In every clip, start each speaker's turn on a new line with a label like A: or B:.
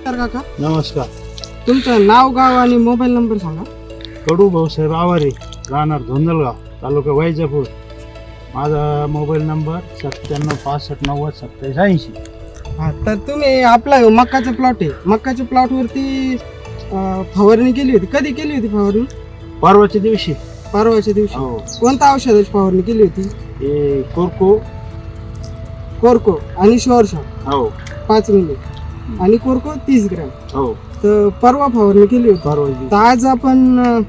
A: तर काका
B: नमस्कार.
A: तुमचं नाव गाव आणि मोबाईल नंबर सांगा.
B: कडू भाऊसाहेब आवारे, राहणार धोंदलगाव, तालुका वैजापूर. माझा मोबाईल नंबर 9765902780.
A: हा, तर तुम्ही आपला मक्काचा प्लॉट आहे, मक्काच्या प्लॉटवरती फवारणी केली होती. कधी केली होती फवारणी?
B: परवाच्या दिवशी.
A: परवाच्या दिवशी.
B: हो.
A: कोणत्या औषधाची फवारणी केली होती?
B: हे कोरको.
A: कोरको आणि शोरशा
B: हो
A: 5 मिली आणि कोरको 30 ग्रॅम.
B: हो.
A: तर परवा फवारणी केली होती.
B: परवा
A: तर आज आपण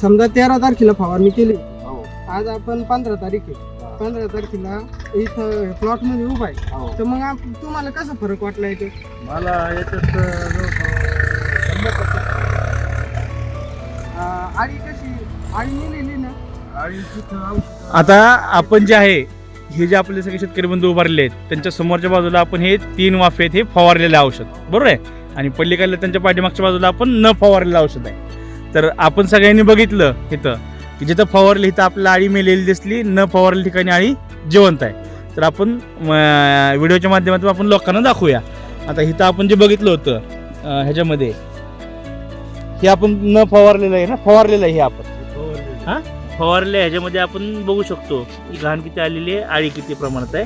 A: समजा 13 तारखेला फवारणी केली.
B: हो.
A: आज आपण 15 तारीख आहे. 15 तारखेला इथं प्लॉट मध्ये उभा आहे.
B: हो.
A: तर मग तुम्हाला कसा फरक वाटला इथे?
B: मला याच्यात
A: आळी कशी आळी नेलेली ना?
C: आता आपण जे आहे हे जे आपले सगळे शेतकरी बंधू उभारले आहेत त्यांच्या समोरच्या बाजूला आपण हे 3 वाफे आहेत हे फवारलेले औषध बरोबर आहे. आणि पलीकडल्या त्यांच्या पाठीमागच्या बाजूला आपण न फवारलेलं औषध आहे. तर आपण सगळ्यांनी बघितलं इथं की जिथं फवारली इथं आपल्याला आळी मेलेली दिसली, न फवारलेल्या ठिकाणी आळी जिवंत आहे. तर आपण व्हिडिओच्या माध्यमातून आपण लोकांना दाखवूया. आता इथं आपण जे बघितलं होतं ह्याच्यामध्ये हे आपण न फवारलेलं आहे ना, फवारलेलं आहे हे आपण हां फवारले. ह्याच्यामध्ये आपण बघू शकतो की घाण किती आलेली आहे, आळी किती प्रमाणात आहे.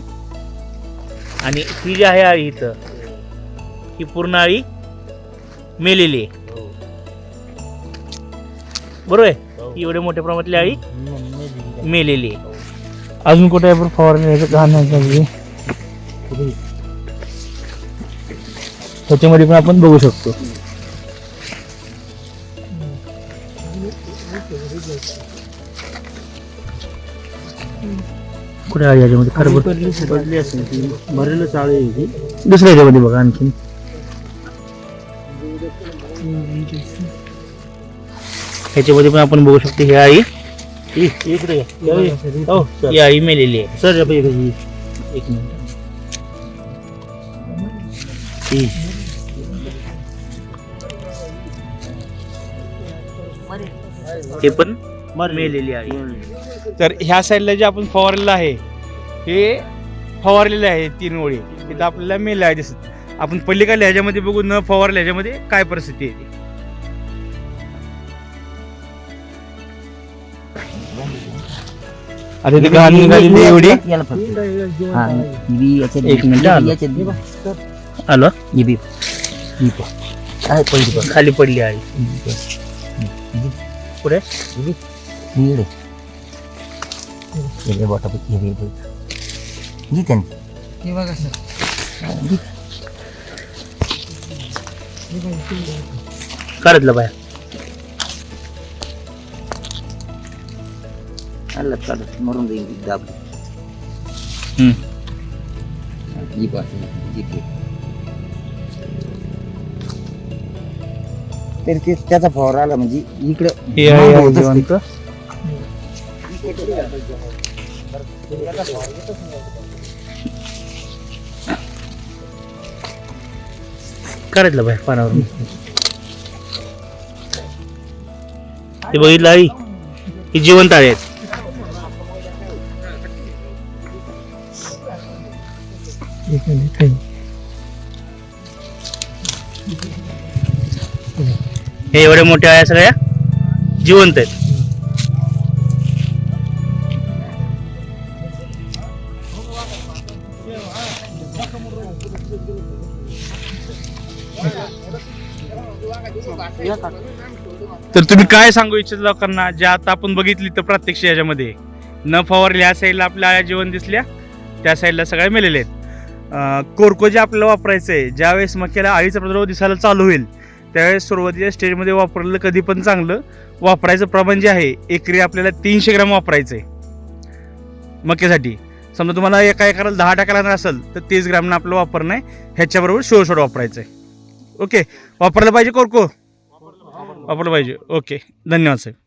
C: आणि ही जी आहे आळी इथं ही पूर्ण आळी मेलेली आहे बरोबर आहे. एवढ्या मोठ्या प्रमाणातली आळी मेलेली आहे. अजून कुठे आपण फवारणी घाण त्याच्यामध्ये पण आपण बघू शकतो. कुठे आळी याच्यामध्ये खरबूज
B: पडली असेल भरलेलं चाळी आहे ही.
C: दुसऱ्या ह्याच्यामध्ये बघा आणखी ह्याच्यामध्ये पण आपण बघू शकतो ही आळी
B: इकडे
C: हो ही आळी मेलेली आहे.
B: सर
C: एक मिनिट हे पण मेलेली आहे. तर ह्या साईडला जे आपण फवारलेलं आहे हे फवारलेलं आहे 3 ओळी इथं आपल्याला मेलं आहे दिसत. आपण पलीकडल्या ह्याच्यामध्ये बघू न फवारल्या ह्याच्यामध्ये काय परिस्थिती आहे ती. आता इथे घाण निघालेली एवढी. एक मिनिट आलो खाली पडली आहे पुढे
A: हे बघा सर.
C: काढतलं बाया
D: मरून जाईल दाबली. तर ते त्याचा फवारा आला म्हणजे इकडं
C: हे आहे जिवंत. काढतलं बाया पानावर ते बघितलं आई ही जिवंत आळी आहेत. हे एवढ्या मोठ्या आळ्या सगळ्या जिवंत आहेत. तर तुम्ही काय सांगू इच्छित लोकांना जे आता आपण बघितली तर प्रत्यक्ष याच्यामध्ये न फवारली ह्या साईडला आपल्या आळ्या जीवन दिसल्या, त्या साईडला सगळ्या मेलेले आहेत. कोरको जे आपल्याला वापरायचं आहे ज्यावेळेस मक्याला आळीचा प्रादुर्भाव दिसायला चालू होईल त्यावेळेस सुरुवातीच्या स्टेजमध्ये वापरलेलं कधी पण चांगलं. वापरायचं प्रमाण जे आहे एकरी आपल्याला 300 ग्रॅम वापरायचं आहे मक्यासाठी. समजा तुम्हाला एका एकराला 10 टाकायला असेल तर 30 ग्रॅमनं आपलं वापरणं आहे. ह्याच्याबरोबर शोषड वापरायचं आहे. ओके वापरलं पाहिजे कोरको वापरलं पाहिजे. ओके धन्यवाद साहेब.